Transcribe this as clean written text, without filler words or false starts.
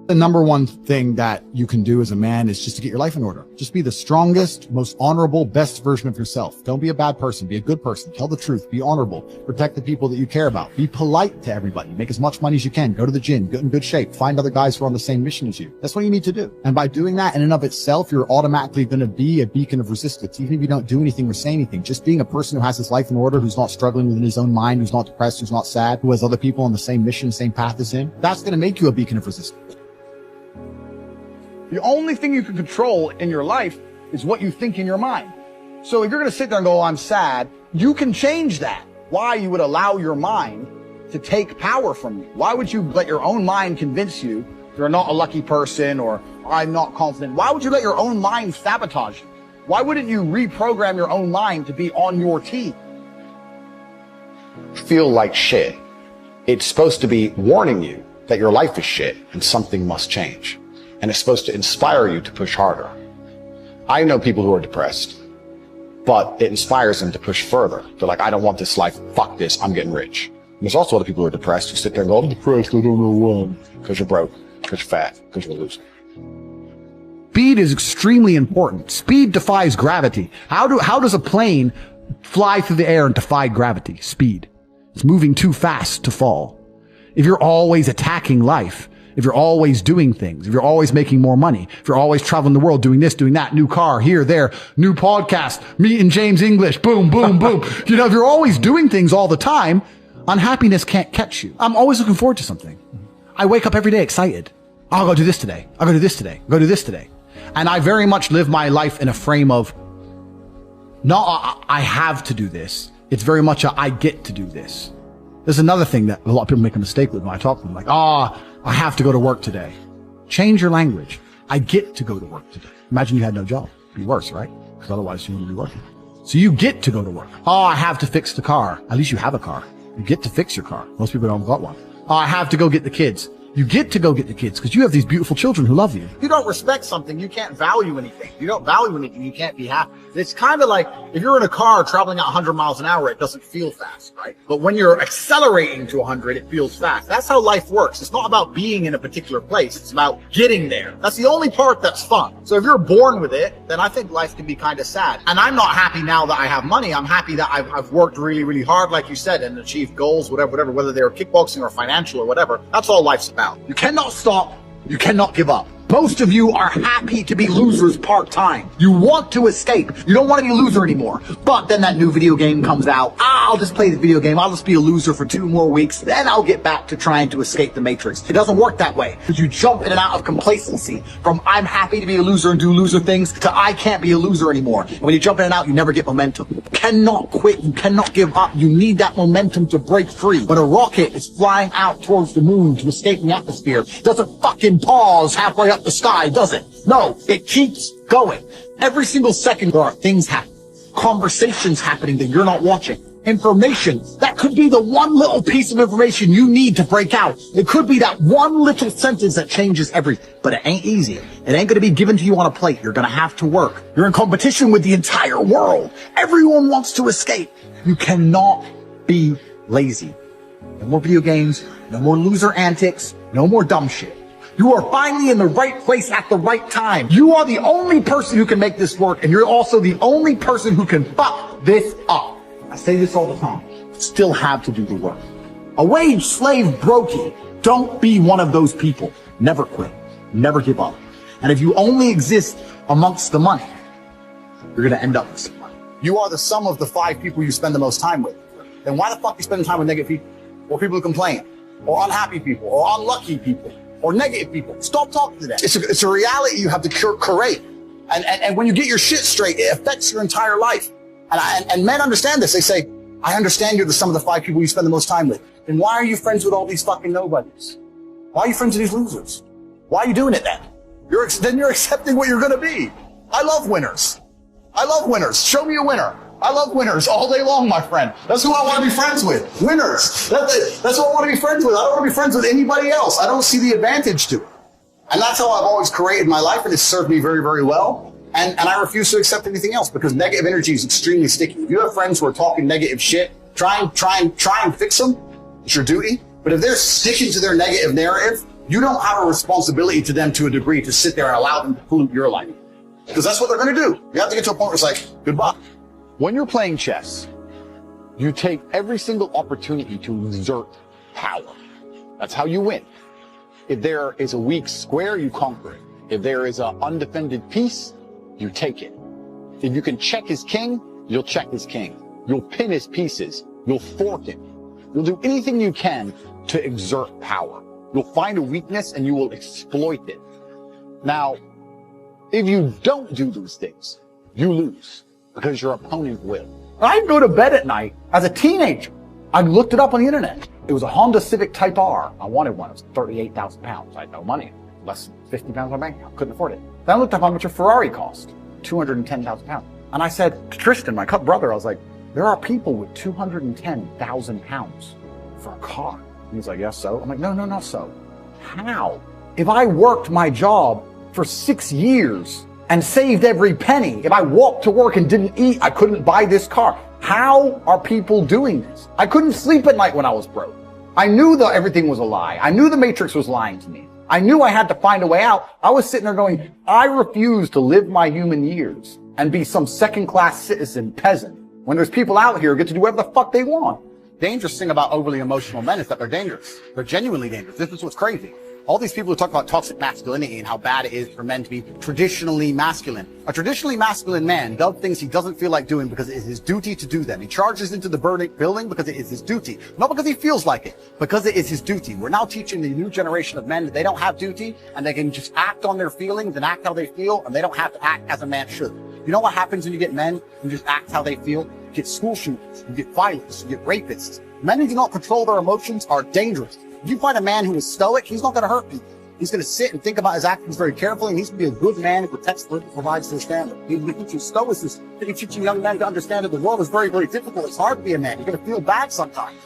The number one thing that you can do as a man is just to get your life in order. Just be the strongest, most honorable, best version of yourself. Don't be a bad person. Be a good person. Tell the truth. Be honorable. Protect the people that you care about. Be polite to everybody. Make as much money as you can. Go to the gym. Get in good shape. Find other guys who are on the same mission as you. That's what you need to do. And by doing that in and of itself, you're automatically going to be a beacon of resistance. Even if you don't do anything or say anything, just being a person who has his life in order, who's not struggling within his own mind, who's not depressed, who's not sad, who has other people on the same mission, same path as him, that's going to make you a beacon of resistance. The only thing you can control in your life is what you think in your mind. So if you're going to sit there and go, oh, I'm sad, you can change that. Why you would allow your mind to take power from you? Why would you let your own mind convince you you're not a lucky person or I'm not confident? Why would you let your own mind sabotage you? Why wouldn't you reprogram your own mind to be on your team? Feel like shit. It's supposed to be warning you that your life is shit and something must change. And it's supposed to inspire you to push harder. I know people who are depressed, but it inspires them to push further. They're like, I don't want this life. Fuck this. I'm getting rich. And there's also other people who are depressed who sit there and go, I'm depressed. I don't know why. Because you're broke, because you're fat, because you're a loser. Speed is extremely important. Speed defies gravity. How does a plane fly through the air and defy gravity? Speed. It's moving too fast to fall. If you're always attacking life, if you're always doing things, if you're always making more money, if you're always traveling the world, doing this, doing that, new car, here, there, new podcast, meeting James English, boom, boom, boom. If you're always doing things all the time, unhappiness can't catch you. I'm always looking forward to something. I wake up every day excited. I'll go do this today. I'll go do this today. I'll go do this today. And I very much live my life in a frame of, not I have to do this. It's very much a I get to do this. There's another thing that a lot of people make a mistake with when I talk to them, like, I have to go to work today. Change your language. I get to go to work today. Imagine you had no job. It'd be worse, right? Because otherwise you wouldn't be working. So you get to go to work. Oh, I have to fix the car. At least you have a car. You get to fix your car. Most people don't got one. Oh, I have to go get the kids. You get to go get the kids because you have these beautiful children who love you. If you don't respect something, you can't value anything. If you don't value anything, you can't be happy. It's kind of like if you're in a car traveling at 100 miles an hour, it doesn't feel fast, right? But when you're accelerating to 100, it feels fast. That's how life works. It's not about being in a particular place. It's about getting there. That's the only part that's fun. So if you're born with it, then I think life can be kind of sad. And I'm not happy now that I have money. I'm happy that I've worked really, really hard, like you said, and achieved goals, whatever, whether they're kickboxing or financial or whatever. That's all life's about. You cannot stop. You cannot give up. Most of you are happy to be losers part-time. You want to escape. You don't want to be a loser anymore. But then that new video game comes out. I'll just play the video game. I'll just be a loser for 2 more weeks. Then I'll get back to trying to escape the matrix. It doesn't work that way. Because you jump in and out of complacency from I'm happy to be a loser and do loser things to I can't be a loser anymore. And when you jump in and out, you never get momentum. You cannot quit. You cannot give up. You need that momentum to break free. When a rocket is flying out towards the moon to escape the atmosphere, it doesn't fucking pause halfway up the sky, does it? No, it keeps going. Every single second there are things happening. Conversations happening that you're not watching. Information. That could be the one little piece of information you need to break out. It could be that one little sentence that changes everything. But it ain't easy. It ain't gonna be given to you on a plate. You're gonna have to work. You're in competition with the entire world. Everyone wants to escape. You cannot be lazy. No more video games. No more loser antics. No more dumb shit. You are finally in the right place at the right time. You are the only person who can make this work, and you're also the only person who can fuck this up. I say this all the time. Still have to do the work. A wage slave brokey. Don't be one of those people. Never quit. Never give up. And if you only exist amongst the money, you're gonna end up with some money. You are the sum of the 5 people you spend the most time with. Then why the fuck are you spending time with negative people? Or people who complain? Or unhappy people? Or unlucky people? Or negative people? Stop talking to them. It's a reality you have to curate. And when you get your shit straight, it affects your entire life. And men understand this. They say, I understand you're the sum of the 5 people you spend the most time with. Then why are you friends with all these fucking nobodies? Why are you friends with these losers? Why are you doing it then? Then you're accepting what you're gonna be. I love winners. I love winners. Show me a winner. I love winners all day long, my friend. That's who I want to be friends with. Winners. That's what I want to be friends with. I don't want to be friends with anybody else. I don't see the advantage to it. And that's how I've always created my life, and it's served me very, very well. And I refuse to accept anything else because negative energy is extremely sticky. If you have friends who are talking negative shit, try and fix them. It's your duty. But if they're sticking to their negative narrative, you don't have a responsibility to them to a degree to sit there and allow them to pollute your life. Because that's what they're going to do. You have to get to a point where it's like, goodbye. When you're playing chess, you take every single opportunity to exert power. That's how you win. If there is a weak square, you conquer it. If there is an undefended piece, you take it. If you can check his king, you'll check his king. You'll pin his pieces. You'll fork him. You'll do anything you can to exert power. You'll find a weakness and you will exploit it. Now, if you don't do these things, you lose because your opponent will. I'd go to bed at night as a teenager. I looked it up on the internet. It was a Honda Civic Type R. I wanted one. It was 38,000 pounds. I had no money. Less than 50 pounds on my bank account. Couldn't afford it. Then I looked up how much a Ferrari cost. 210,000 pounds. And I said to Tristan, my brother, I was like, there are people with 210,000 pounds for a car. He was like, yes, so? I'm like, no, not so. How? If I worked my job for 6 years and saved every penny, if I walked to work and didn't eat, I couldn't buy this car. How are people doing this? I couldn't sleep at night when I was broke. I knew that everything was a lie. I knew the Matrix was lying to me. I knew I had to find a way out. I was sitting there going, I refuse to live my human years and be some second-class citizen peasant when there's people out here who get to do whatever the fuck they want. Dangerous thing about overly emotional men is that they're dangerous. They're genuinely dangerous. This is what's crazy. All these people who talk about toxic masculinity and how bad it is for men to be traditionally masculine. A traditionally masculine man does things he doesn't feel like doing because it is his duty to do them. He charges into the building because it is his duty. Not because he feels like it, because it is his duty. We're now teaching the new generation of men that they don't have duty and they can just act on their feelings and act how they feel, and they don't have to act as a man should. You know what happens when you get men who just act how they feel? You get school shooters, you get violence, you get rapists. Men who do not control their emotions are dangerous. If you find a man who is stoic, he's not going to hurt people. He's going to sit and think about his actions very carefully, and he's going to be a good man who protects and provides their standard. He's going to teach you stoicism. He's teaching young men to understand that the world is very, very difficult. It's hard to be a man. You're going to feel bad sometimes.